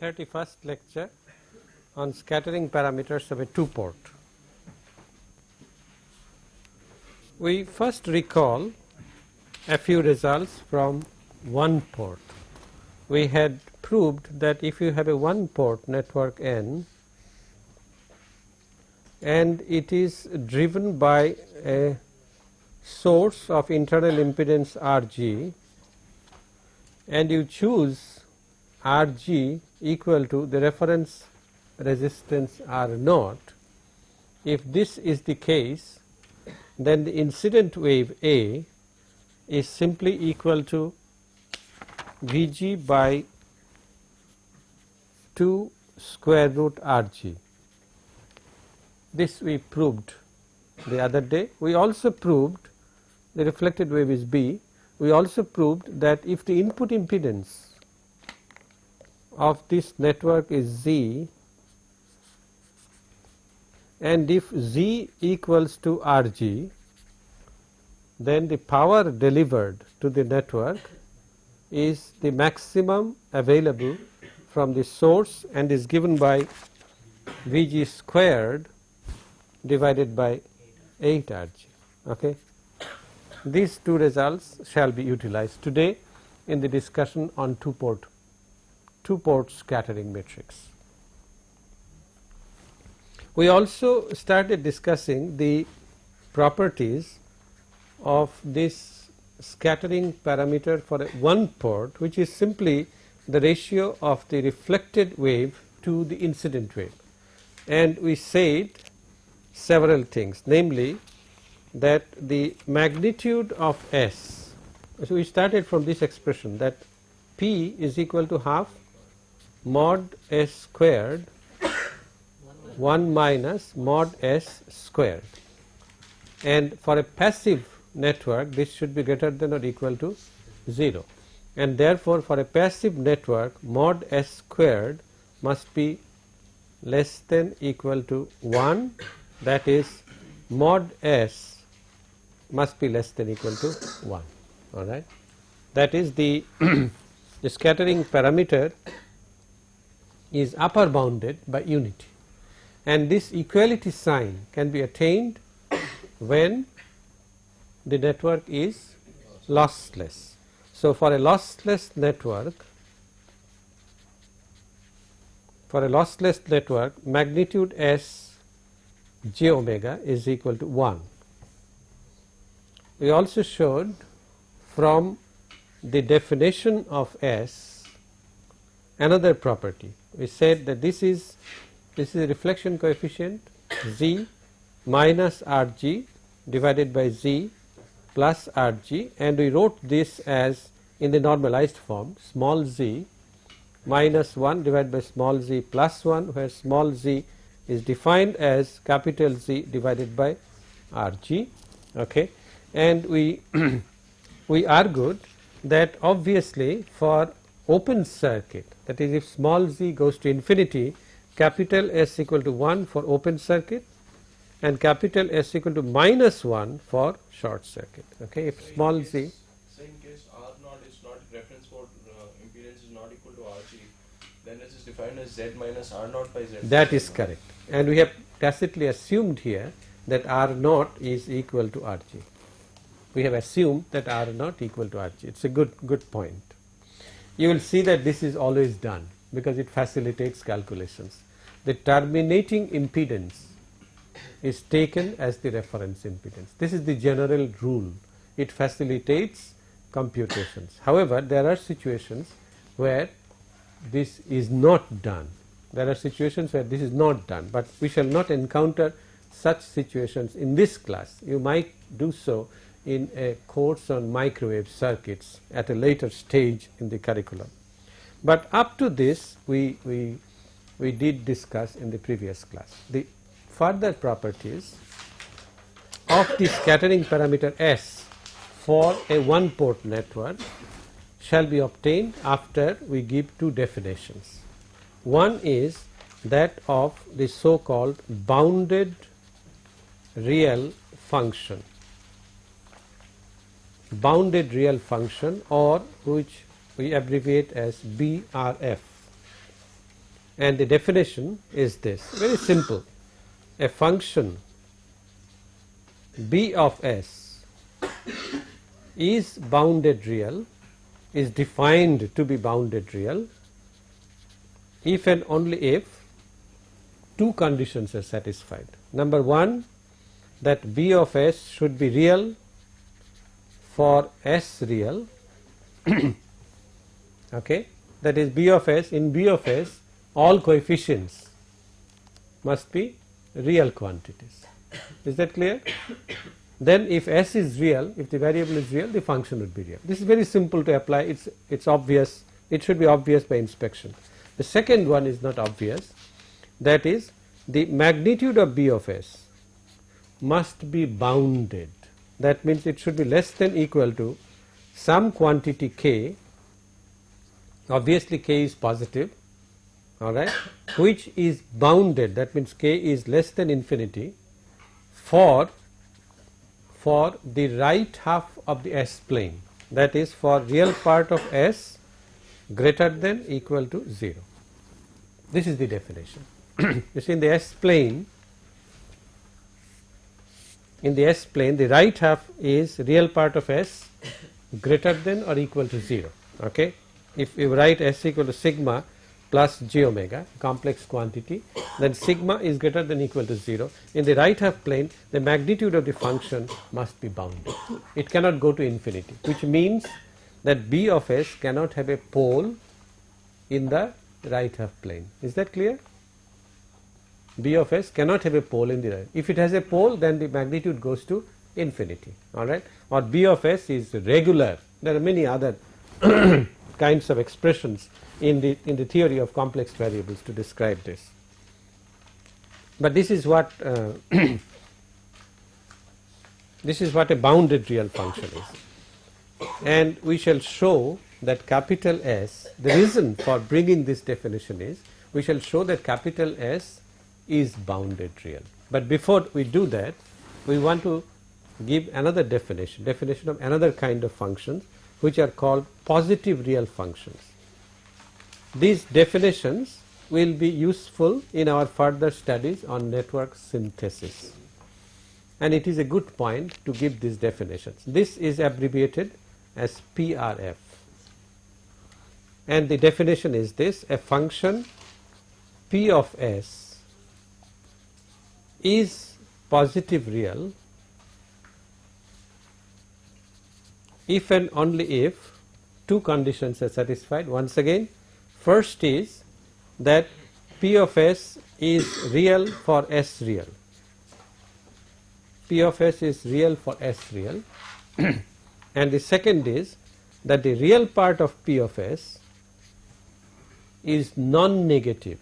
31st lecture on scattering parameters of a two-port. We first recall a few results from one port. We had proved that if you have a one-port network N and it is driven by a source of internal impedance Rg, and you choose Rg equal to the reference resistance R naught, if this is the case, then the incident wave A is simply equal to Vg by 2 square root Rg. This we proved the other day. We also proved the reflected wave is B. We also proved that if the input impedance of this network is Z, and if Z equals to Rg, then the power delivered to the network is the maximum available from the source and is given by Vg squared divided by 8 Rg. Okay. These two results shall be utilized today in the discussion on two-port scattering matrix. We also started discussing the properties of this scattering parameter for a one port, which is simply the ratio of the reflected wave to the incident wave. And we said several things, namely that the magnitude of S, so we started from this expression that P is equal to half mod S squared 1 minus mod S squared, and for a passive network this should be greater than or equal to 0, and therefore for a passive network mod S squared must be less than equal to 1, that is mod S must be less than equal to 1. All right, that is the the scattering parameter is upper bounded by unity, and this equality sign can be attained when the network is lossless. So for a lossless network, magnitude S j omega is equal to 1. We also showed from the definition of S another property. We said that this is a reflection coefficient Z minus Rg divided by Z plus Rg, and we wrote this as in the normalized form small z minus 1 divided by small z plus 1, where small z is defined as capital Z divided by Rg. Okay. And we we argued that obviously for open circuit, that is if small z goes to infinity, capital S equal to 1 for open circuit and capital S equal to minus 1 for short circuit. Okay. If small z, say in case R naught is not reference port impedance is not equal to Rg, then it is defined as Z minus R naught by Z. That is correct, and we have tacitly assumed here that R naught is equal to Rg. We have assumed that R naught equal to Rg. It's a good point. You will see that this is always done because it facilitates calculations. The terminating impedance is taken as the reference impedance. This is the general rule. It facilitates computations. However, there are situations where this is not done. There are situations where this is not done, but we shall not encounter such situations in this class. You might do so in a course on microwave circuits at a later stage in the curriculum. But up to this we did discuss in the previous class. The further properties of the scattering parameter S for a one port network shall be obtained after we give two definitions. One is that of the so called bounded real function, or which we abbreviate as BRF. and the definition is this, very simple. A function b of s is bounded real, is defined to be bounded real if and only if two conditions are satisfied. Number one, that b of s should be real for s real okay, that is b of s, in b of s all coefficients must be real quantities. Is that clear? Then if s is real, if the variable is real, the function would be real. This is very simple to apply, it's obvious, it should be obvious by inspection. The second one is not obvious, that is the magnitude of b of s must be bounded. That means it should be less than equal to some quantity k, obviously k is positive, alright, which is bounded, that means k is less than infinity for the right half of the s plane, that is for real part of s greater than equal to 0. This is the definition. You see, in the s plane, the right half is real part of s greater than or equal to 0. Okay? If you write s equal to sigma plus j omega, complex quantity, then sigma is greater than equal to 0. In the right half plane, the magnitude of the function must be bounded. It cannot go to infinity, which means that b of s cannot have a pole in the right half plane. Is that clear? B of s cannot have a pole in the right. If it has a pole, then the magnitude goes to infinity, all right, or b of s is regular. There are many other kinds of expressions in the theory of complex variables to describe this, but this is what this is what a bounded real function is, and we shall show that capital S, the reason for bringing this definition is we shall show that capital S is bounded real. But before we do that, we want to give another definition of another kind of functions which are called positive real functions. These definitions will be useful in our further studies on network synthesis, and it is a good point to give these definitions. This is abbreviated as PRF, and the definition is this: a function p of s is positive real if and only if two conditions are satisfied. Once again, first is that p of s is real for s real. P of s is real for s real and the second is that the real part of p of s is non-negative.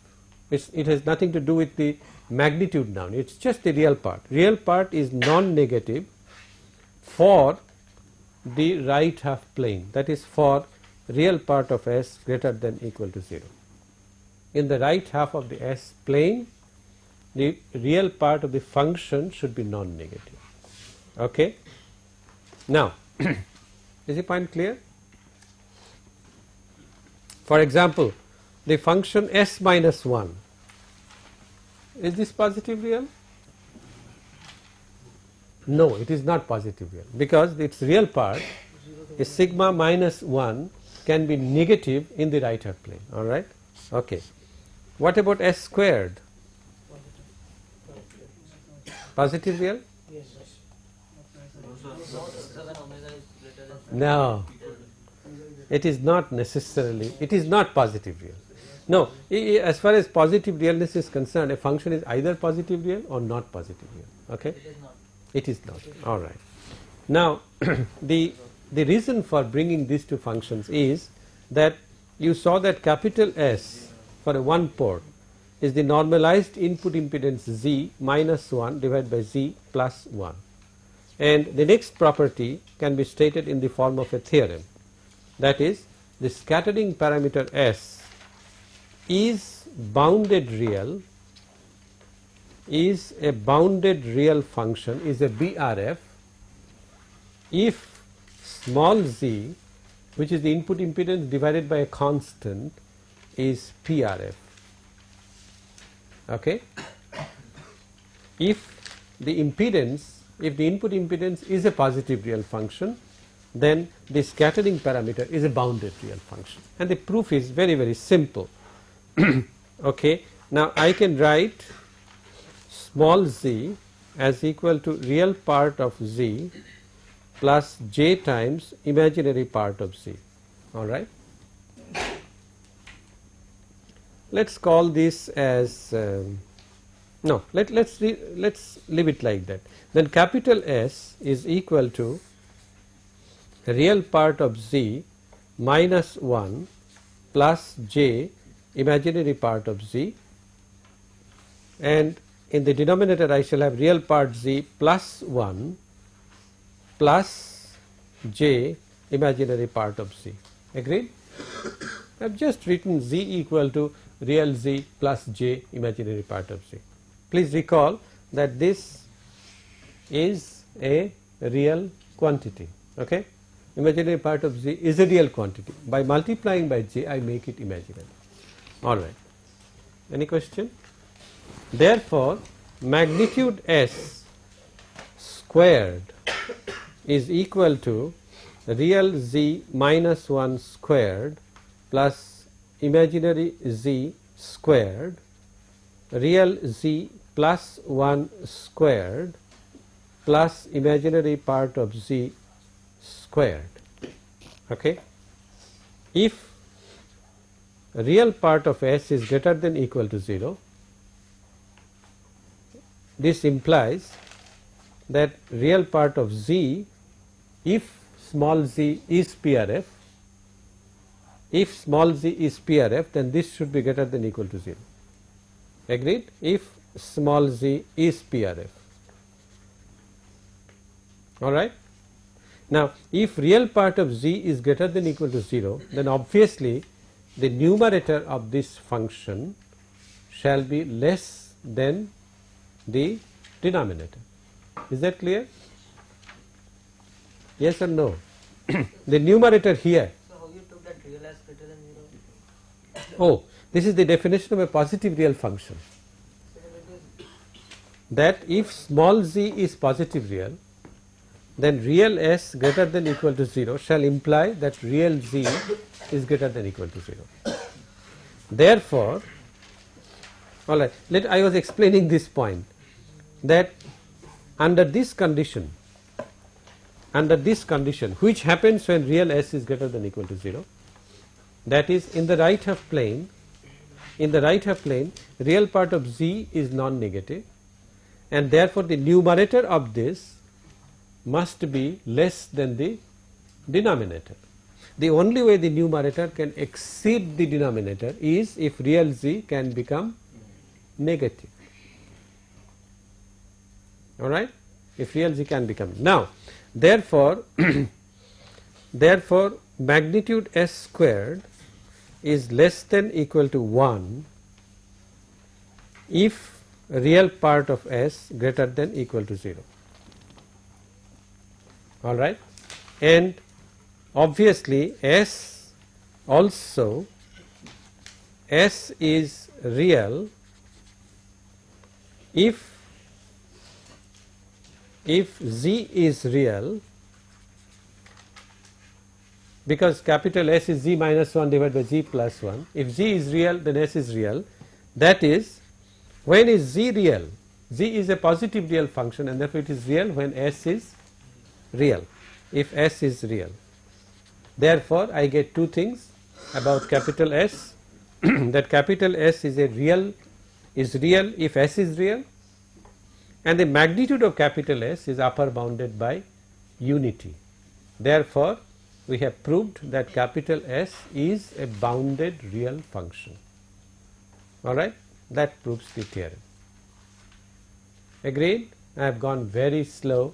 It has nothing to do with the magnitude now, it is just the real part. Real part is non-negative for the right half plane, that is for real part of s greater than equal to 0. In the right half of the s plane, the real part of the function should be non-negative. Okay? Now, is the point clear? For example, the function s minus 1, is this positive real? No, it is not positive real, because its real part is sigma minus 1 can be negative in the right half plane, all right? Okay. What about s squared? Positive real? No, it is not necessarily, it is not positive real. No, as far as positive realness is concerned, a function is either positive real or not positive real. Okay? It is not. All right. Now, the reason for bringing these two functions is that you saw that capital S for a one port is the normalized input impedance Z minus 1 divided by Z plus 1. And the next property can be stated in the form of a theorem. That is, the scattering parameter S is bounded real, is a bounded real function, is a BRF if small z, which is the input impedance divided by a constant, is PRF. Okay. If the impedance, if the input impedance is a positive real function, then the scattering parameter is a bounded real function, and the proof is very, very simple. Okay. Now I can write small z as equal to real part of z plus j times imaginary part of z. All right. Let's call this as no. Let's leave it like that. Then capital S is equal to real part of z minus 1 plus j imaginary part of z, and in the denominator I shall have real part z plus 1 plus j imaginary part of z. Agreed? I have just written z equal to real z plus j imaginary part of z. Please recall that this is a real quantity. Okay? Imaginary part of z is a real quantity. By multiplying by j I make it imaginary. All right. Any question? Therefore, magnitude S squared is equal to real z minus 1 squared plus imaginary z squared, real z plus 1 squared plus imaginary part of z squared. Okay. If real part of S is greater than equal to 0, this implies that real part of z, if small z is PRF, if small z is PRF, then this should be greater than equal to 0. Agreed? If small z is PRF. All right. Now, if real part of z is greater than equal to 0, then obviously the numerator of this function shall be less than the denominator. Is that clear? Yes or no? The numerator here. So how you took that real as greater than 0? Oh, this is the definition of a positive real function. So it is That if small z is positive real, then real S greater than equal to 0 shall imply that real z is greater than equal to 0. Therefore, all right, I was explaining this point, that under this condition, which happens when real S is greater than equal to 0, that is in the right half plane, real part of z is non-negative, and therefore the numerator of this must be less than the denominator. The only way the numerator can exceed the denominator is if real z can become negative. All right? If real z can become. Now, therefore, magnitude S squared is less than equal to 1 if real part of S greater than equal to 0. All right, and obviously S also, S is real if z is real, because capital S is z minus 1 divided by z plus 1. If z is real, then S is real. That is, when is z real? Z is a positive real function, and therefore it is real when S is real, if S is real. Therefore, I get two things about capital S that capital S is real if S is real, and the magnitude of capital S is upper bounded by unity. Therefore, we have proved that capital S is a bounded real function. All right, that proves the theorem. Agreed? I have gone very slow.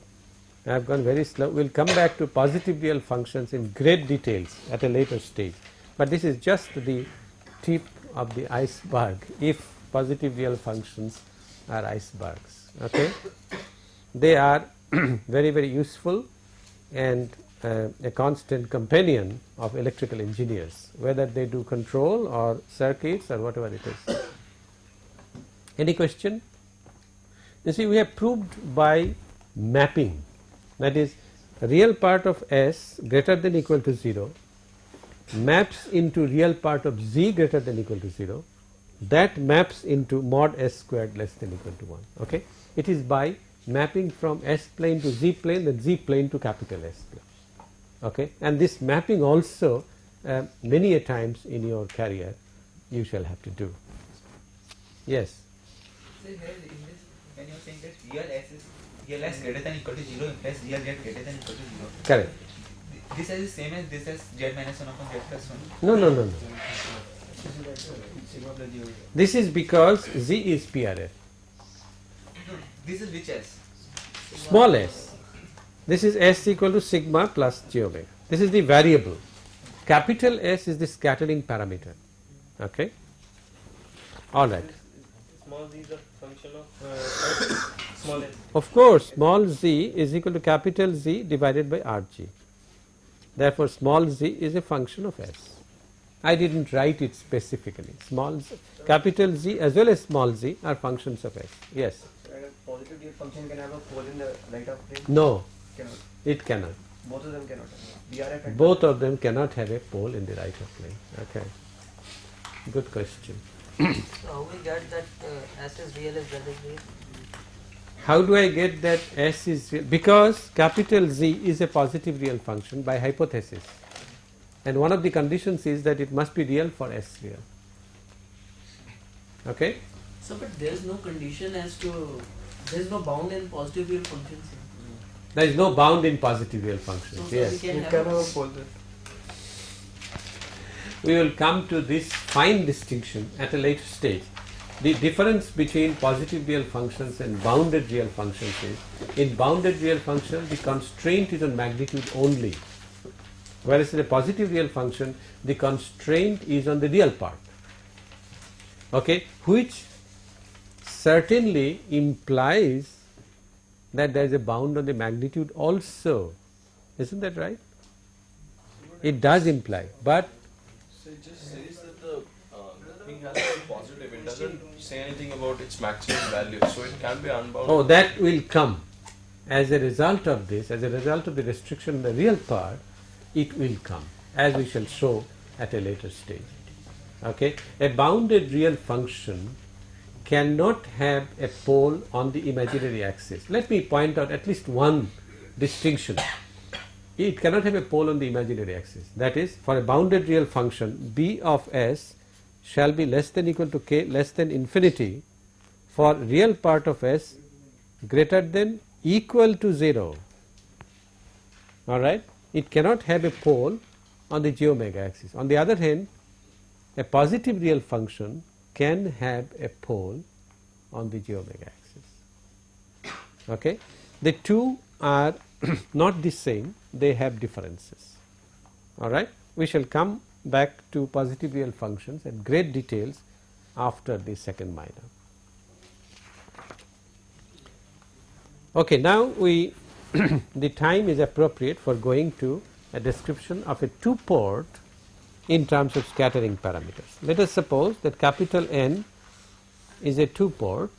We will come back to positive real functions in great details at a later stage, but this is just the tip of the iceberg if positive real functions are icebergs. Okay, they are very, very useful and a constant companion of electrical engineers, whether they do control or circuits or whatever it is. Any question? You see, we have proved by mapping, that is, real part of S greater than equal to 0 maps into real part of Z greater than equal to 0, that maps into mod S squared less than equal to 1. Okay? It is by mapping from S plane to Z plane, then Z plane to capital S plane. Okay? And this mapping also many a times in your career you shall have to do. Yes? So here in this, when you are saying that real S greater than equal to 0 implies real Z greater than equal to 0. Correct. This is the same as this as Z minus 1 upon Z plus 1. No. This is because Z is PRF. This is which S? Small s. This is S equal to sigma plus j omega. This is the variable. Capital S is the scattering parameter. Okay? Alright. Small z is a function of small n. Of course, small z is equal to capital Z divided by Rg. Therefore, small z is a function of S. I didn't write it specifically. Small z, capital Z as well as small z are functions of S. Yes? A positive real function can have a pole in the right of plane? No, Cannot. it cannot. Both of them cannot. BRF and Both of them cannot have a pole in the right of plane. Okay. Good question. So how we get that S is real as Z is real? How do I get that S is real? Because capital Z is a positive real function by hypothesis. And one of the conditions is that it must be real for S real. Okay? So, but there is no condition as to, there is no bound in positive real functions. There is no bound in positive real functions. So Yes. we can you have can have a a pole there. We will come to this fine distinction at a later stage. The difference between positive real functions and bounded real functions is, in bounded real function the constraint is on magnitude only, whereas in a positive real function the constraint is on the real part. Okay, which certainly implies that there is a bound on the magnitude also. Isn't that right? It does imply, but So it just says that the thing has to be positive. It doesn't say anything about its maximum value. So it can be unbounded. oh, that will come as a result of this, as a result of the restriction in the real part, it will come, as we shall show at a later stage. Okay, a bounded real function cannot have a pole on the imaginary axis. Let me point out at least one distinction. It cannot have a pole on the imaginary axis. That is, for a bounded real function, b of s shall be less than equal to k less than infinity for real part of s greater than equal to 0. Alright? It cannot have a pole on the j omega axis. On the other hand, a positive real function can have a pole on the j omega axis. Okay? The two are not the same, they have differences. Alright? We shall come back to positive real functions at great details after the second minor. Okay, now we the time is appropriate for going to a description of a two-port in terms of scattering parameters. Let us suppose that capital N is a two-port,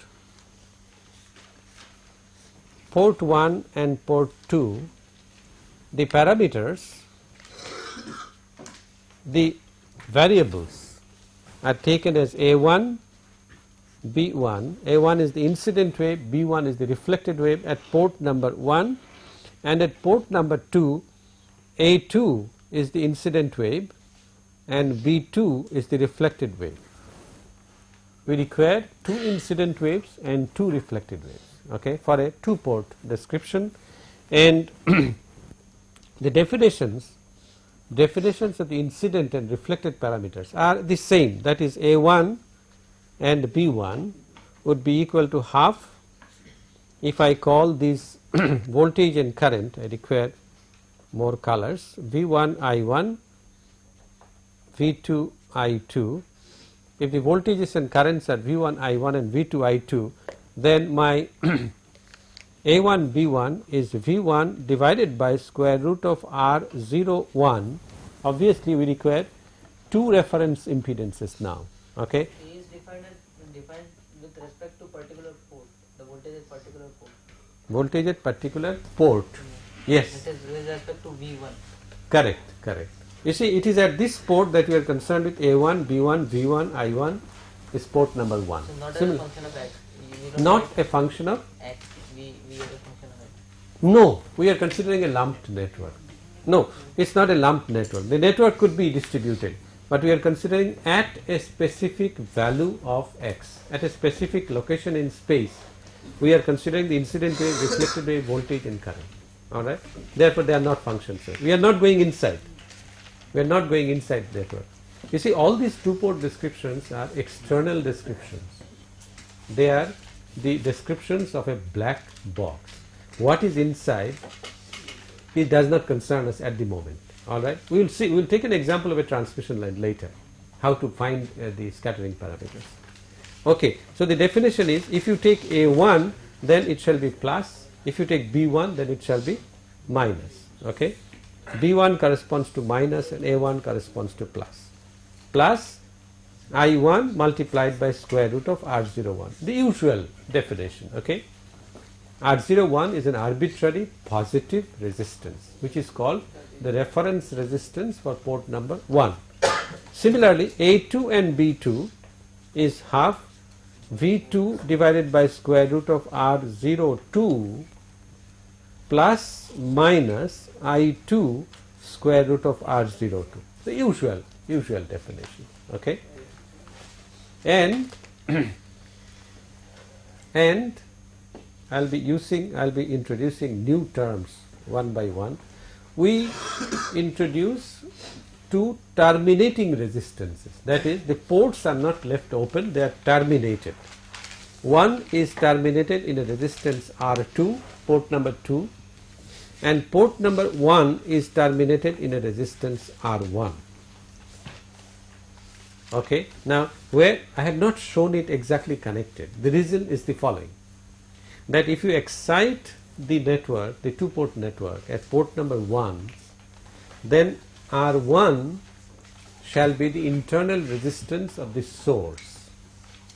port 1 and port 2, the parameters, the variables are taken as A1, B1. A1 is the incident wave, B1 is the reflected wave at port number 1, and at port number 2, A2 is the incident wave and B2 is the reflected wave. We require 2 incident waves and 2 reflected waves, okay, for a two-port description, and the definitions of the incident and reflected parameters are the same. That is, A1 and B1 would be equal to half. If I call these voltage and current, I require more colors, V1 I1, V2 I2. If the voltages and currents are V1 I1 and V2 I2, then my A1 B1 is V1 divided by square root of R01. Obviously, we require 2 reference impedances now. Okay. A is defined with respect to particular port, the voltage at particular port. Voltage at particular port. Yes. It is with respect to V1. Correct, correct. You see, it is at this port that we are concerned with A1, B1, V1, I1 is port number 1. So not as a Similar. function of X. You don't Not write a function of, X, V as a function of X. no, we are considering a lumped network. No, it's not a lumped network. The network could be distributed, but we are considering at a specific value of X, at a specific location in space. We are considering the incident wave, reflected wave, voltage and current. Alright? Therefore, they are not functions. We are not going inside. We are not going inside the network. You see, all these two-port descriptions are external descriptions. They are the descriptions of a black box. What is inside, it does not concern us at the moment. Alright? We will see, we will take an example of a transmission line later, how to find the scattering parameters. Okay, so the definition is, if you take A1, then it shall be plus. If you take B1, then it shall be minus. Okay, B1 corresponds to minus and A1 corresponds to plus. Plus I1 multiplied by square root of R01, the usual definition. Okay, R01 is an arbitrary positive resistance, which is called the reference resistance for port number 1. Similarly, A2 and B2 is half V2 divided by square root of R02 plus minus I2 square root of R02, the usual definition. Okay, and I'll be introducing new terms one by one. We introduce two terminating resistances, that is, the ports are not left open, they are terminated. One is terminated in a resistance R2, port number 2, and port number 1 is terminated in a resistance R1. Okay, now where I have not shown it exactly connected, the reason is the following, that if you excite the network, the two-port network at port number 1, then R1 shall be the internal resistance of the source.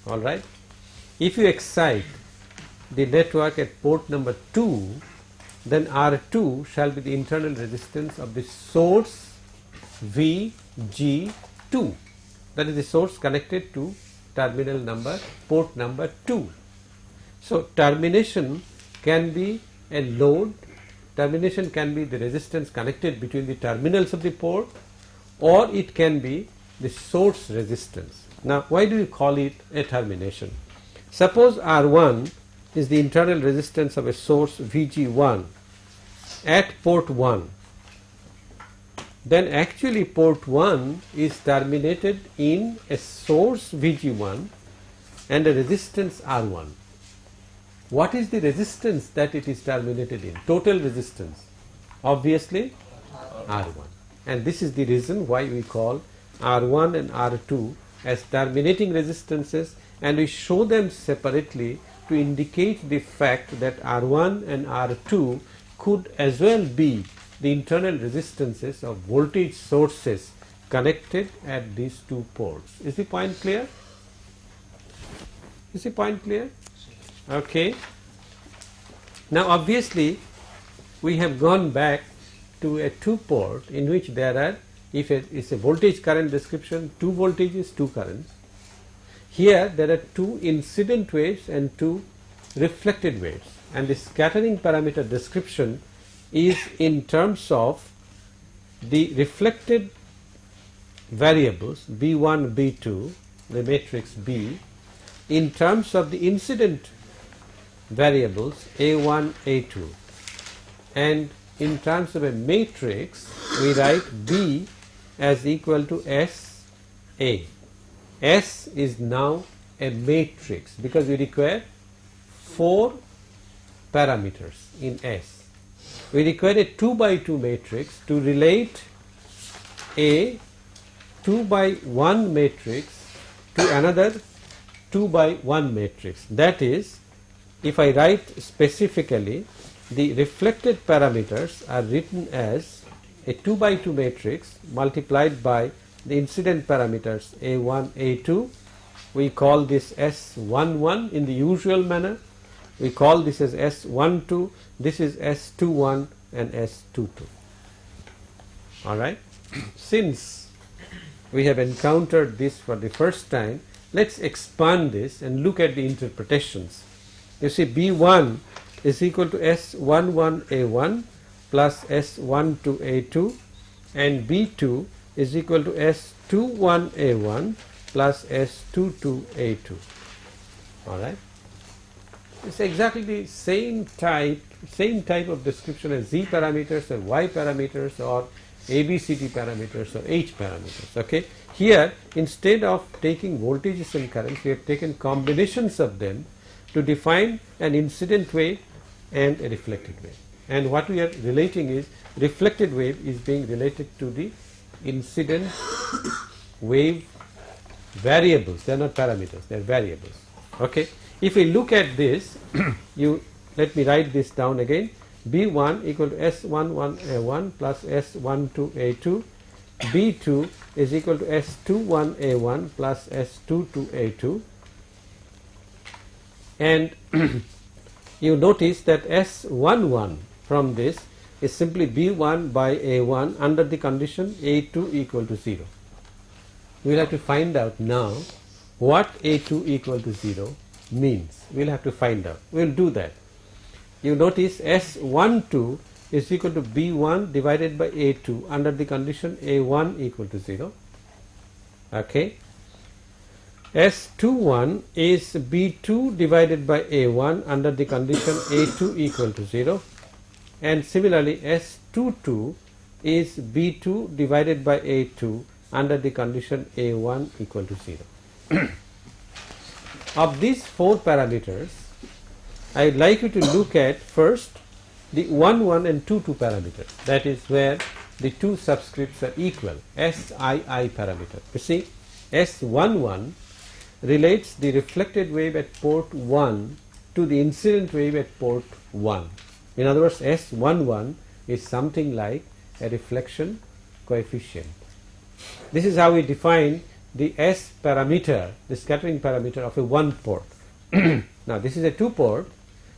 Alright. If you excite the network at port number 2, then R2 shall be the internal resistance of the source VG2. That is the source connected to terminal number, port number 2. So termination can be a load. Termination can be the resistance connected between the terminals of the port, or it can be the source resistance. Now, why do you call it a termination? Suppose R1 is the internal resistance of a source VG1 at port 1. Then actually port 1 is terminated in a source VG1 and a resistance R1. What is the resistance that it is terminated in? Total resistance. Obviously R1. And this is the reason why we call R1 and R2 as terminating resistances, and we show them separately to indicate the fact that R1 and R2 could as well be the internal resistances of voltage sources connected at these two ports. Is the point clear? Is the point clear? Okay. Now obviously we have gone back to a two-port in which there are, if it is a voltage current description, two voltages, two currents. Here there are two incident waves and two reflected waves, and the scattering parameter description is in terms of the reflected variables B1, B2, the matrix B, in terms of the incident variables A1, A2, and in terms of a matrix we write B as equal to S A. S is now a matrix because we require 4 parameters in S. We require a 2 by 2 matrix to relate a 2 by 1 matrix to another 2 by 1 matrix. That is, if I write specifically, the reflected parameters are written as a 2 by 2 matrix multiplied by the incident parameters A1, A2 we call this S11 in the usual manner. We call this as S12, this is S21 and S22. Alright. Since we have encountered this for the first time, let's expand this and look at the interpretations. You see, B1 is equal to S11A1 plus S12A2, and B2 is equal to S21A1 plus S22A2. Alright. It's exactly the same type of description as Z parameters or Y parameters or ABCD parameters or H parameters. Okay. Here, instead of taking voltages and currents, we have taken combinations of them to define an incident wave and a reflected wave. And what we are relating is reflected wave is being related to the incident wave variables. They are not parameters, they are variables. Okay. If we look at this, let me write this down again. B1 equal to S11A1 plus S12A2. B2 is equal to S21A1 plus S22A2. And you notice that S11 from this is simply B1 by A1 under the condition A2 equal to 0. We will have to find out now what A2 equal to 0 means. We will have to find out. We will do that. You notice S12 is equal to B1 divided by A2 under the condition A1 equal to 0. Okay. S21 is B2 divided by A1 under the condition A2 equal to 0, and similarly S22 is B2 divided by A2 under the condition A1 equal to 0. Of these four parameters, I would like you to look at first the 1, 1 and 2, 2 parameters. That is where the two subscripts are equal, SII parameter. You see, S11 relates the reflected wave at port 1 to the incident wave at port 1. In other words, S11 is something like a reflection coefficient. This is how we define the S parameter, the scattering parameter of a one port. Now this is a two port,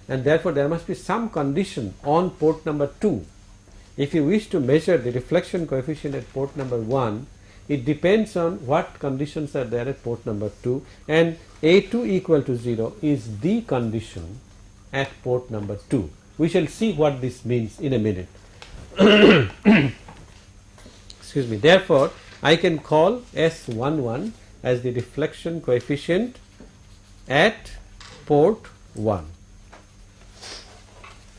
and therefore there must be some condition on port number 2. If you wish to measure the reflection coefficient at port number 1, it depends on what conditions are there at port number 2, and A2 equal to 0 is the condition at port number 2. We shall see what this means in a minute. Excuse me. Therefore, I can call S11 as the reflection coefficient at port 1.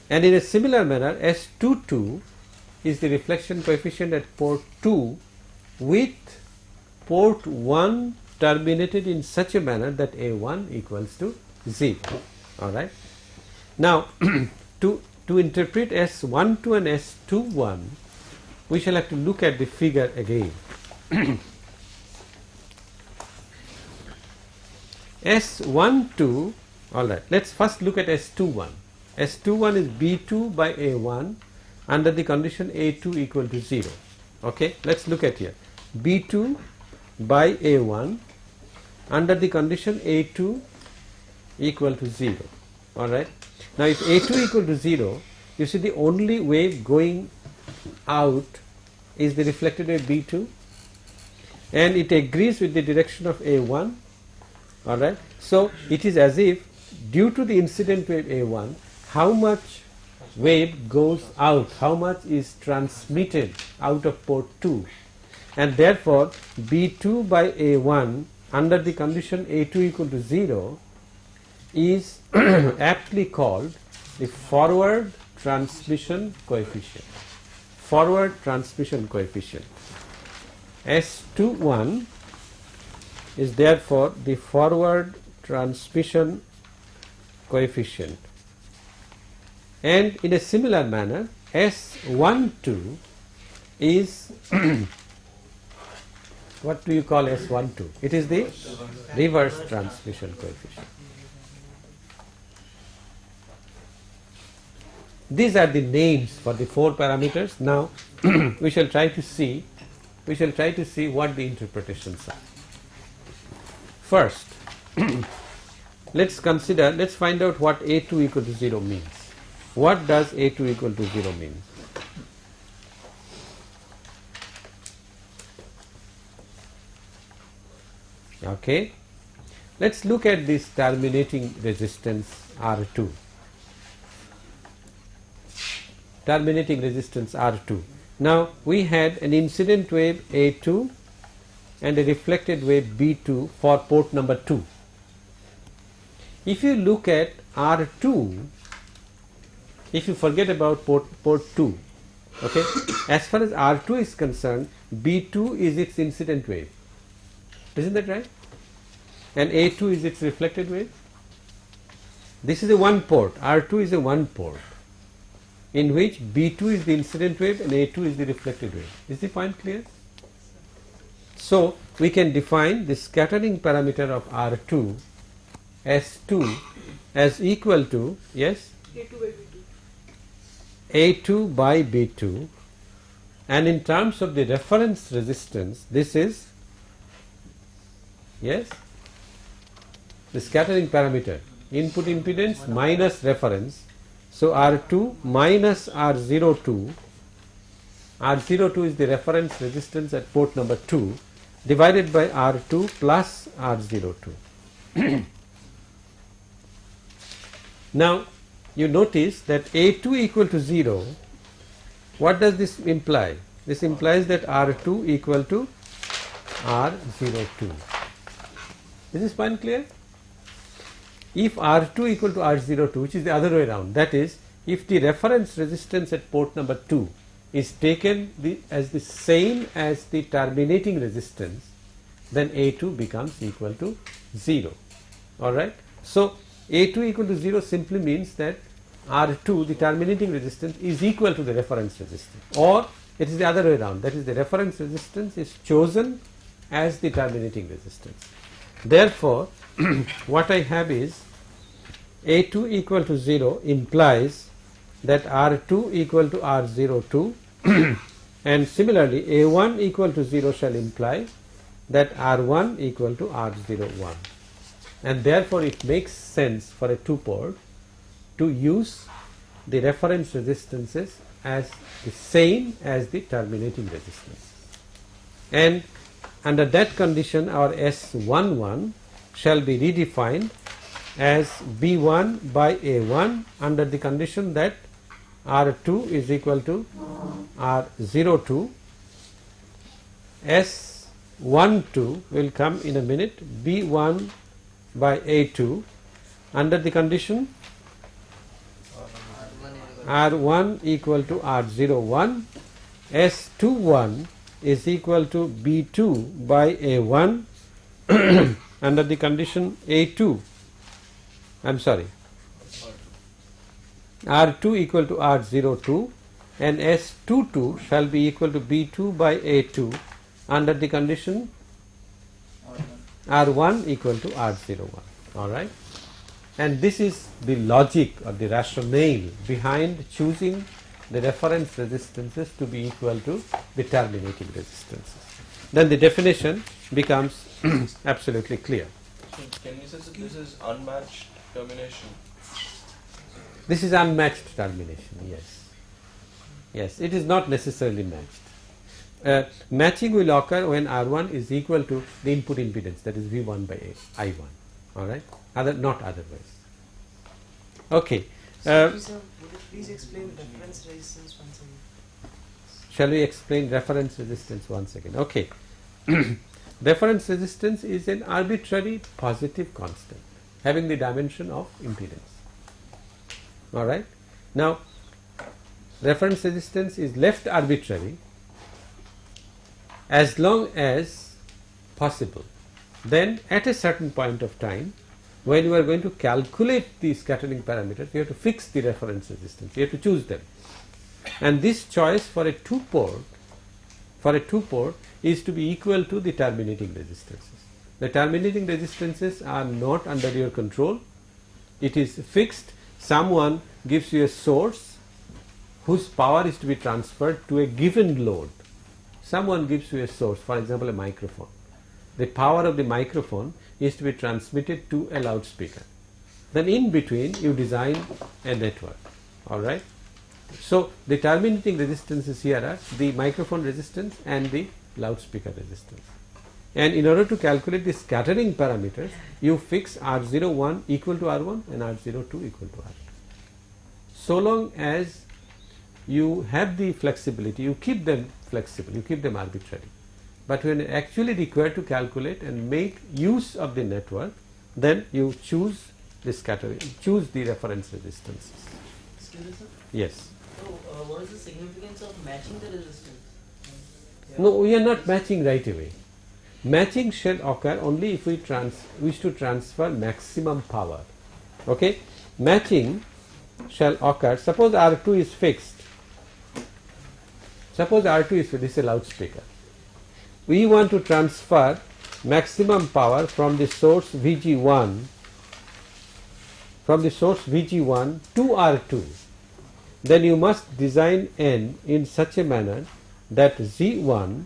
And in a similar manner, S22 is the reflection coefficient at port 2 with port 1 terminated in such a manner that A1 equals to 0. Alright. Now, to interpret S12 and S21, we shall have to look at the figure again. S12, alright, let us first look at S21. S21 is B2 by A1 under the condition A2 equal to 0. Okay, let us look at here. B2 by A1 under the condition A2 equal to 0. Alright. Now if A2 equal to 0, you see the only wave going out is the reflected wave B2, and it agrees with the direction of A1. Alright. So it is as if due to the incident wave A1, how much wave goes out, how much is transmitted out of port 2, and therefore B2 by A1 under the condition A2 equal to 0 is aptly called the forward transmission coefficient. Forward transmission coefficient. S21 is therefore the forward transmission coefficient. And in a similar manner, S12 is what do you call S12? It is the reverse transmission coefficient. These are the names for the four parameters. Now we shall try to see what the interpretations are. First, let's find out what A2 equal to 0 means. What does A2 equal to 0 mean? Okay, let's look at this terminating resistance R2. Terminating resistance R2. Now we had an incident wave A2 and a reflected wave B2 for port number 2. If you look at R2, if you forget about port 2, okay, as far as R2 is concerned, B2 is its incident wave. Isn't that right? And A2 is its reflected wave. This is a one port. R2 is a one port in which B2 is the incident wave and A2 is the reflected wave. Is the point clear? So we can define the scattering parameter of R2 S2 as equal to, yes, A2 by B2, and in terms of the reference resistance, this is, yes, the scattering parameter, input impedance minus reference. So R2 minus R02, R02 is the reference resistance at port number 2, divided by R2 plus R02. Now you notice that A2 equal to 0, what does this imply? This implies that R2 equal to R02. Is this point clear? If R2 equal to R02, which is the other way around, that is, if the reference resistance at port number 2 is taken as the same as the terminating resistance, then A2 becomes equal to 0. Alright. So A2 equal to 0 simply means that R2, the terminating resistance, is equal to the reference resistance, or it is the other way around, that is, the reference resistance is chosen as the terminating resistance. Therefore, what I have is A2 equal to 0 implies that R2 equal to R02 and similarly A1 equal to 0 shall imply that R1 equal to R01, and therefore it makes sense for a two port to use the reference resistances as the same as the terminating resistance, and under that condition our S11 shall be redefined as B1 by A1 under the condition that R2 is equal to R02. S12 will come in a minute, B1 by A2 under the condition R1 equal to R01. S21 is equal to B2 by A1 under the condition A2, R2 equal to R02, and S22 shall be equal to B2 by A2 under the condition R1 equal to R01. Alright. And this is the logic or the rationale behind choosing the reference resistances to be equal to the terminating resistances. Then the definition becomes absolutely clear. So can we say that this is unmatched termination? This is unmatched termination, yes. Yes, it is not necessarily matched. Matching will occur when R1 is equal to the input impedance, that is V1 by I1. Alright, not otherwise. Okay. Sir, would you please explain reference resistance once again? Shall we explain reference resistance once again? Okay. Reference resistance is an arbitrary positive constant having the dimension of impedance. Alright. Now, reference resistance is left arbitrary as long as possible. Then at a certain point of time, when you are going to calculate the scattering parameters, you have to fix the reference resistance, you have to choose them. And this choice for a two port is to be equal to the terminating resistances. The terminating resistances are not under your control, it is fixed. Someone gives you a source whose power is to be transferred to a given load. Someone gives you a source, for example a microphone, the power of the microphone is to be transmitted to a loudspeaker. Then in between you design a network, alright. So the terminating resistances here are the microphone resistance and the loudspeaker resistance. And in order to calculate the scattering parameters, you fix R01 equal to R1 and R02 equal to R2. So long as you have the flexibility, you keep them flexible, you keep them arbitrary. But when actually required to calculate and make use of the network, then you choose the scattering, choose the reference resistances. Excuse me, sir. Yes. So, what is the significance of matching the resistance? No, we are not matching right away. Matching shall occur only if we wish to transfer maximum power. Okay? Matching shall occur. Suppose R2 is fixed. Suppose R2 is fixed. This is a loudspeaker. We want to transfer maximum power from the source VG1 to R2. Then you must design N in such a manner that Z1,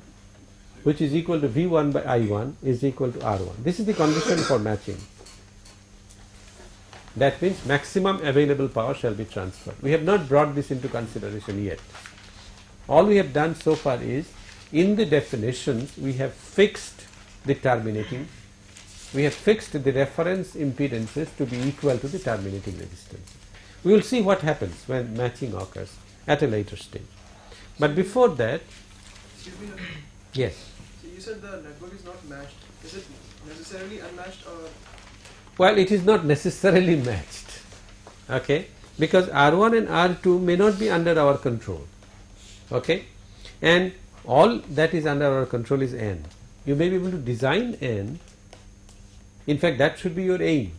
which is equal to V1 by I1, is equal to R1. This is the condition for matching. That means maximum available power shall be transferred. We have not brought this into consideration yet. All we have done so far is, in the definitions, we have fixed the terminating, we have fixed the reference impedances to be equal to the terminating resistance. We will see what happens when matching occurs at a later stage. But before that, Excuse me. yes. So you said the network is not matched. Is it necessarily unmatched or? Well, it is not necessarily matched, okay, because R1 and R2 may not be under our control, okay, and all that is under our control is N. You may be able to design N. In fact, that should be your aim.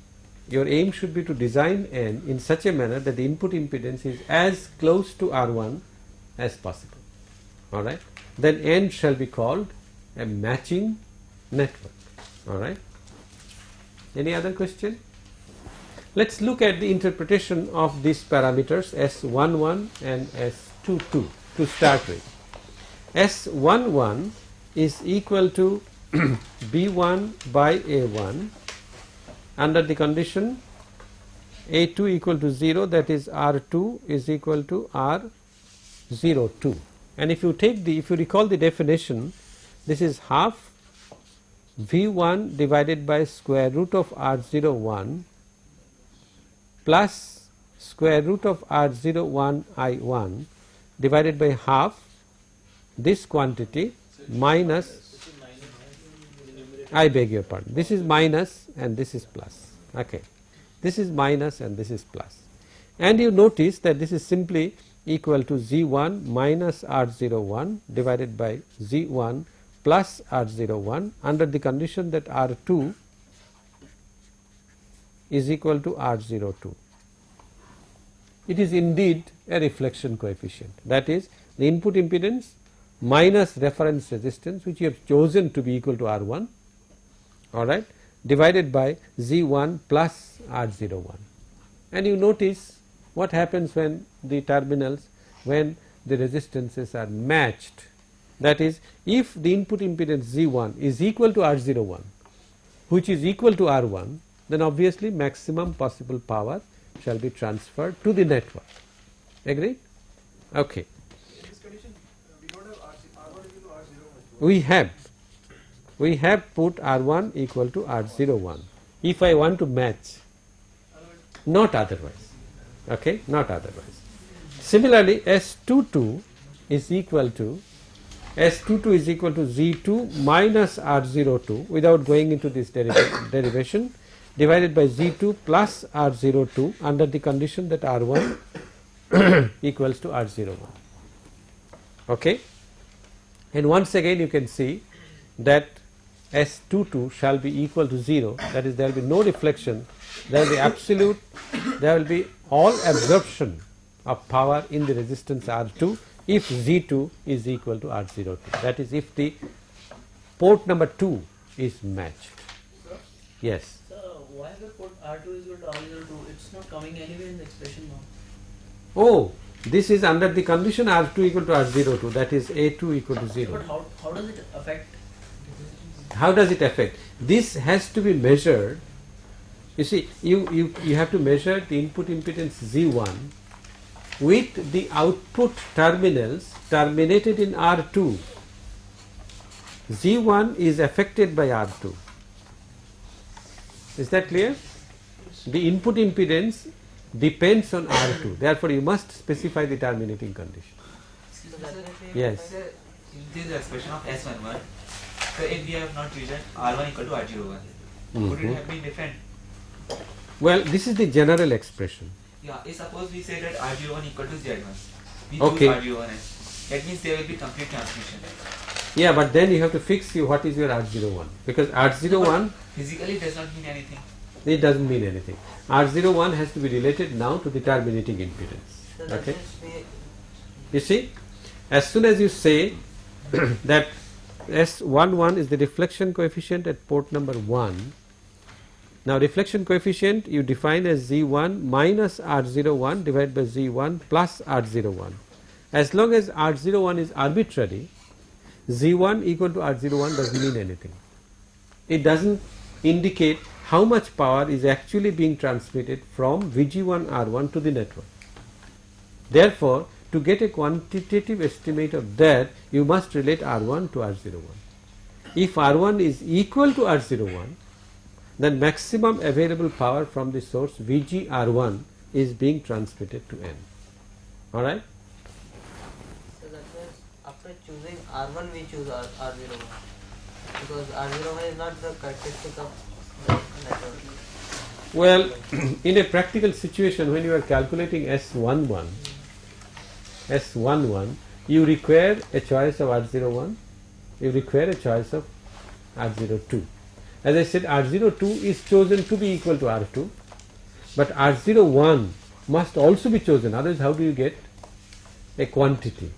Your aim should be to design N in such a manner that the input impedance is as close to R1 as possible, alright. Then N shall be called a matching network, alright. Any other question? Let's look at the interpretation of these parameters S11 and S22 to start with. S11 is equal to B1 by A1 under the condition A2 equal to 0, that is R2 is equal to R02. And if you recall the definition, this is half V1 divided by square root of R01 plus square root of R01 I1 divided by half this quantity minus, I beg your pardon, this is minus and this is plus, okay, this is minus and this is plus, and you notice that this is simply equal to Z1 minus R01 divided by Z1 plus R01 under the condition that R2 is equal to R02. It is indeed a reflection coefficient, that is the input impedance minus reference resistance, which you have chosen to be equal to R1, alright, divided by Z1 plus R01. And you notice what happens when the terminals, when the resistances are matched. That is, if the input impedance Z1 is equal to R01, which is equal to R1, then obviously maximum possible power shall be transferred to the network. Agreed? Okay. In this condition, we don't have R1 equal to R01. We have put R1 equal to R01 if I want to match, not otherwise, okay, not otherwise. Similarly, S22 is equal to Z2 minus R02 without going into this derivation divided by Z2 plus R02 under the condition that R1 equals to R01, okay. And once again you can see that S22 shall be equal to 0, that is, there will be no reflection, there will be all absorption of power in the resistance R2 if Z2 is equal to R02, that is, if the port number 2 is matched. Sir? Yes. So, why the port R2 is equal to R02? It's not coming anywhere in the expression now. Oh, this is under the condition R2 equal to R02, that is A2 equal to 0. But how does it affect? How does it affect? This has to be measured. You see, you have to measure the input impedance Z1 with the output terminals terminated in R2. Z1 is affected by R2. Is that clear? The input impedance depends on R2. Therefore, you must specify the terminating condition. Yes. Sir, this is the expression of S11. So if we have not written R1 equal to R01, would it have been different? Well, this is the general expression. Yeah, if suppose we say that R01 equal to Z1. We Okay. choose R01. That means there will be complete transmission. Yeah, but then you have to fix what is your R01, because R01 Physically does not mean anything. it doesn't mean anything. R01 has to be related now to the terminating impedance. So that Okay. means we You see, as soon as you say that S11 is the reflection coefficient at port number 1, now reflection coefficient you define as Z1 minus R01 divided by Z1 plus R01. As long as R01 is arbitrary, Z1 equal to R01 doesn't mean anything. It doesn't indicate how much power is actually being transmitted from VG1 R1 to the network. Therefore, to get a quantitative estimate of that, you must relate R1 to R01. If R1 is equal to R01, then maximum available power from the source VG R1 is being transmitted to N. Alright? so that means after choosing R1 we choose R01 because R01 is not the characteristic of the network. Well, in a practical situation when you are calculating S11, you require a choice of R01, you require a choice of R02. As I said, R02 is chosen to be equal to R2, but R01 must also be chosen, otherwise how do you get a quantity?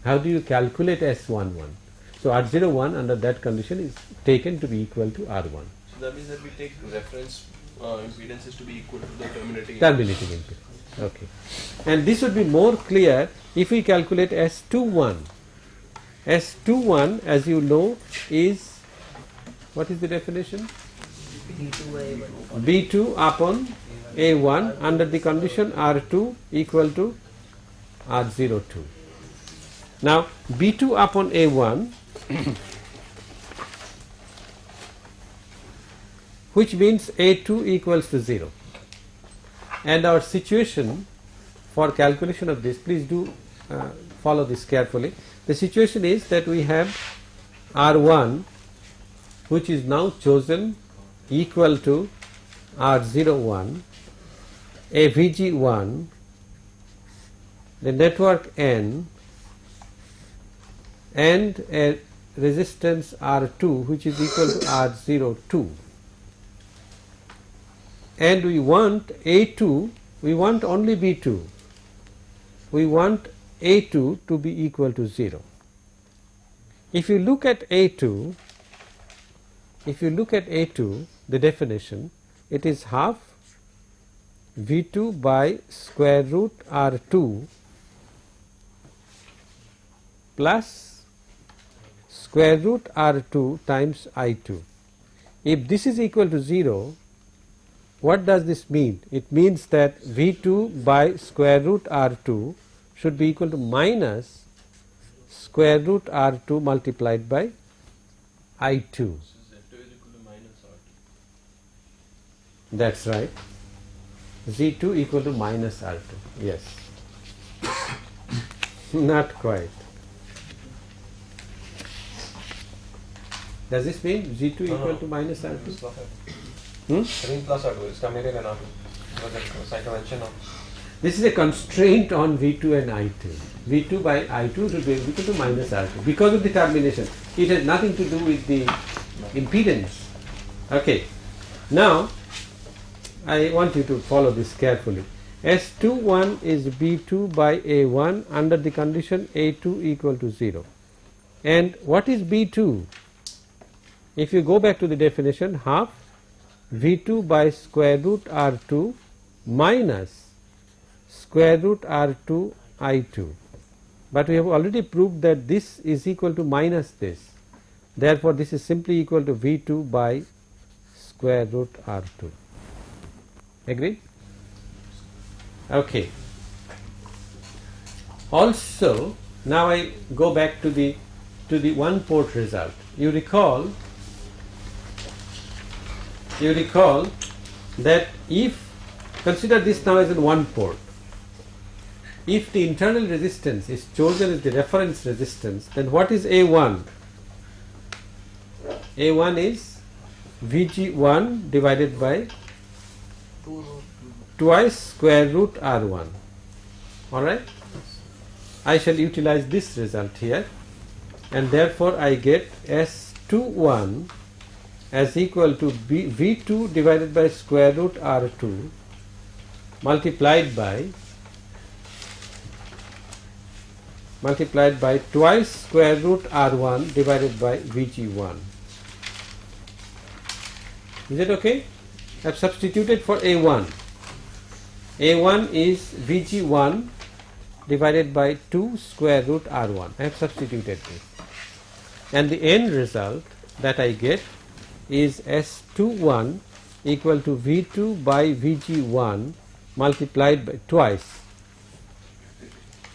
How do you calculate S11? So R01 under that condition is taken to be equal to R1. So that means that we take reference impedances to be equal to the terminating impedance. Okay. And this would be more clear if we calculate S21. S21, as you know, is, what is the definition? B2 upon A1 under the condition R2 equal to R02. Now, B2 upon A1 which means A2 equals to 0. And our situation for calculation of this, please do follow this carefully. The situation is that we have R1 which is now chosen equal to R01, a VG1, the network N, and a resistance R2 which is equal to R02. And we want A2, we want only B2, we want A2 to be equal to 0. If you look at A2, the definition, it is half V2 by square root R2 plus square root R2 times I2. If this is equal to 0, what does this mean? It means that V2 by square root R2 should be equal to minus square root R2 multiplied by I2. So Z2 is equal to minus R2. That's right. Z2 equal to minus R2. Yes. Not quite. Does this mean Z2 equal to minus R2? Ring plus R2 is terminated and R2. Because I convention of. This is a constraint on V2 and I2. V2 by I2 should be equal to minus R2 because of the termination. It has nothing to do with the impedance. Okay. Now, I want you to follow this carefully. S21 is B2 by A1 under the condition A2 equal to 0. And what is B2? If you go back to the definition, half V2 by square root R2 minus square root R2 I2. But we have already proved that this is equal to minus this. Therefore, this is simply equal to V2 by square root R2. Agreed? Okay. Also, now I go back to the one port result. You recall that if consider this now as in one port. If the internal resistance is chosen as the reference resistance, then what is A1? A1 is Vg1 divided by twice square root R1. Alright? I shall utilize this result here, and therefore I get S21 as equal to V2 divided by square root R2 multiplied by twice square root R1 divided by Vg1. Is it okay? I have substituted for A1. A1 is Vg1 divided by 2 square root R1. I have substituted this. And the end result that I get is S21 equal to V2 by Vg1 multiplied by twice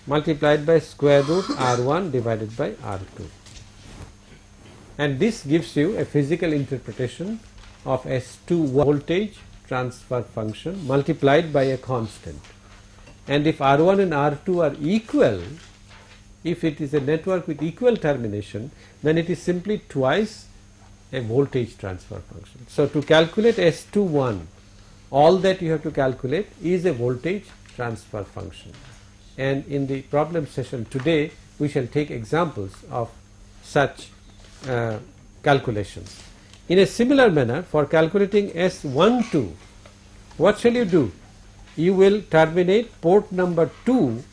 multiplied by square root R1 divided by R2. And this gives you a physical interpretation of S2 voltage transfer function multiplied by a constant. And if R1 and R2 are equal, if it is a network with equal termination, then it is simply twice a voltage transfer function. So to calculate S21, all that you have to calculate is a voltage transfer function. And in the problem session today, we shall take examples of such calculations. In a similar manner, for calculating S12, what shall you do? You will terminate port number 2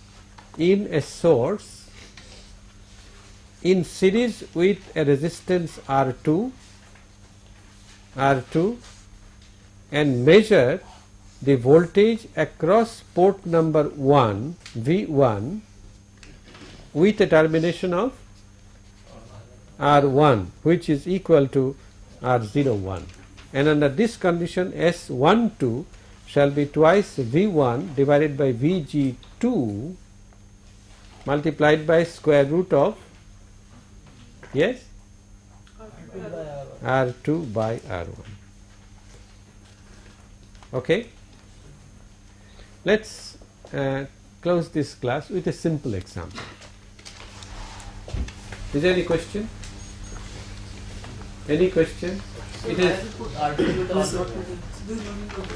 in a source in series with a resistance R2 and measure the voltage across port number 1 V1 with a termination of R1, which is equal to R01, and under this condition S12 shall be twice V1 divided by Vg2 multiplied by square root of R2 by R1. Okay, let's close this class with a simple example. Is there any question? Any question? It is.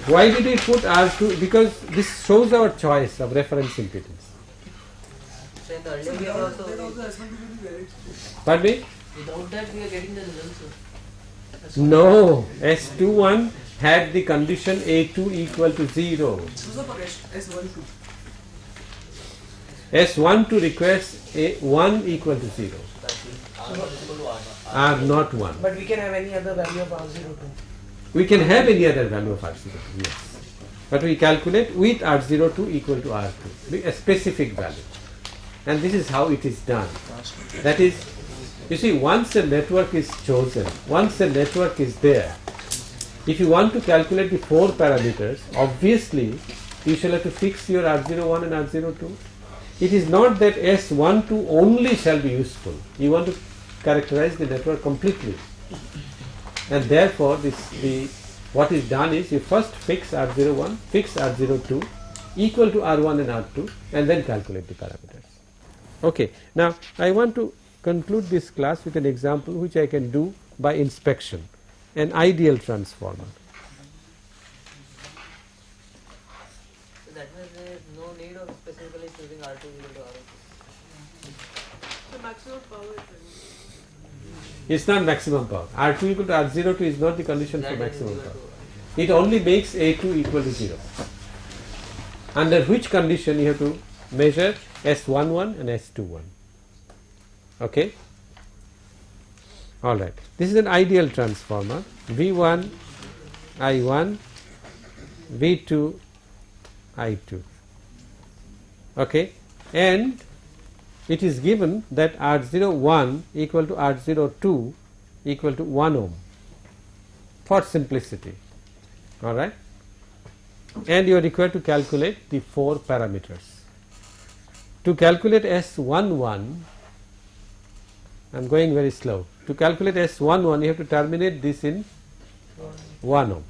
Why did we put R2? Because this shows our choice of reference impedance. So in the earlier case also, Pardon me? Without that, we are getting the results. No, S21 had the condition A2 equal to 0. So for S12. S12 requires A1 equal to 0. R not 1. But we can have any other value of R02. We can have any other value of R02, yes. But we calculate with R02 equal to R2, a specific value. And this is how it is done. That is, you see, once a network is chosen, once a network is there, if you want to calculate the 4 parameters, obviously you shall have to fix your R01 and R02. It is not that S12 only shall be useful. You want to characterize the network completely. And therefore, what is done is you first fix R01, fix R02 equal to R1 and R2, and then calculate the parameters. Okay, now I want to conclude this class with an example which I can do by inspection, an ideal transformer. so that means there is no need of specifically choosing R2 equal to R1. The maximum power is It's not maximum power. R2 equal to R02 is not the condition for That is maximum equal power. to It only makes A2 equal to 0. Under which condition you have to measure S11 and S21. Okay? Alright. This is an ideal transformer. V1, I1, V2, I2. Okay? And it is given that R01 equal to R02 equal to 1 ohm for simplicity, alright, and you are required to calculate the 4 parameters. To calculate S11, I am going very slow. To calculate S11 you have to terminate this in 1 ohm.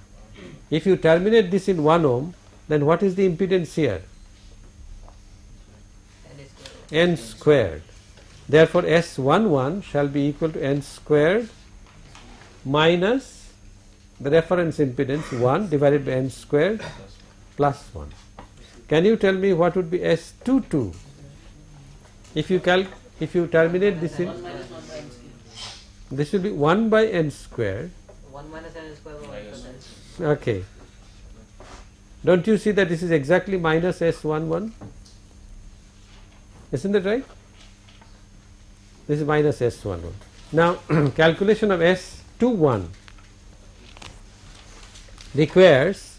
If you terminate this in 1 ohm, then what is the impedance here? N squared. Therefore S11 shall be equal to N squared minus the reference impedance 1 divided by N squared plus 1. Can you tell me what would be S22? If you terminate this in, 1 minus 1 by n square. this will be 1 by N squared. 1 minus n square by 1 plus n square. Okay. Don't you see that this is exactly minus S11? Isn't that right? This is minus S11. Now calculation of S21 requires,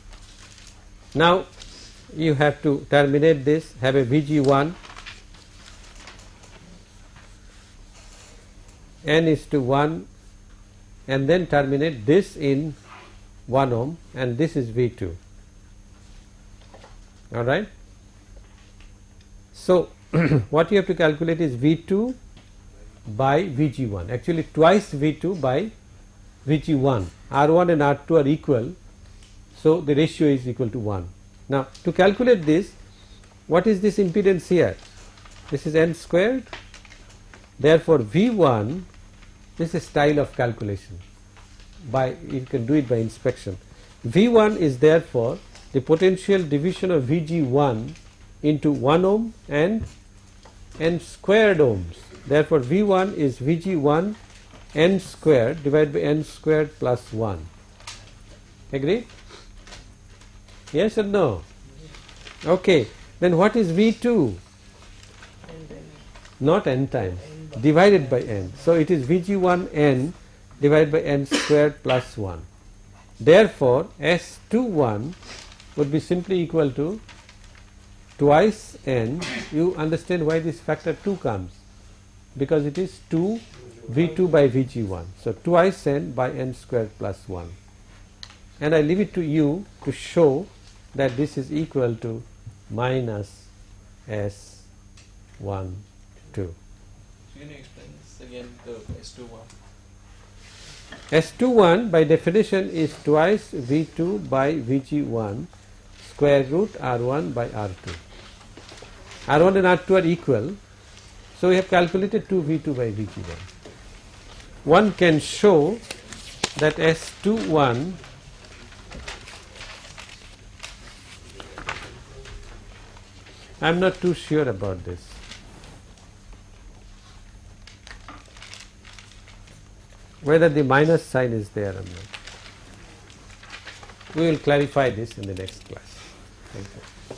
now you have to terminate this, have a Vg1, n is to 1, and then terminate this in 1 ohm, and this is V2. Alright. So what you have to calculate is V2 by Vg1, actually twice V2 by Vg1. R1 and R2 are equal, so the ratio is equal to 1. Now to calculate this, what is this impedance here? This is n squared. Therefore V1, this is style of calculation, by you can do it by inspection. V1 is therefore the potential division of Vg1 into 1 ohm and n squared ohms. Therefore V1 is Vg1 n squared divided by n squared plus 1. Agree? Yes or no? Okay. Then what is V2? Not n times, divided by n. So it is Vg1 n divided by n squared plus 1. Therefore S21 would be simply equal to twice n. You understand why this factor 2 comes, because it is 2 V2 by Vg1. So twice n by n squared plus 1. And I leave it to you to show that this is equal to minus S12. Can you explain this again, the S21? S21 by definition is twice V2 by Vg1 square root R1 by R2. R1 and R2 are equal, so we have calculated 2 V2 by Vg1. One can show that S21 I am not too sure about this. Whether the minus sign is there or not. We will clarify this in the next class. Thank you.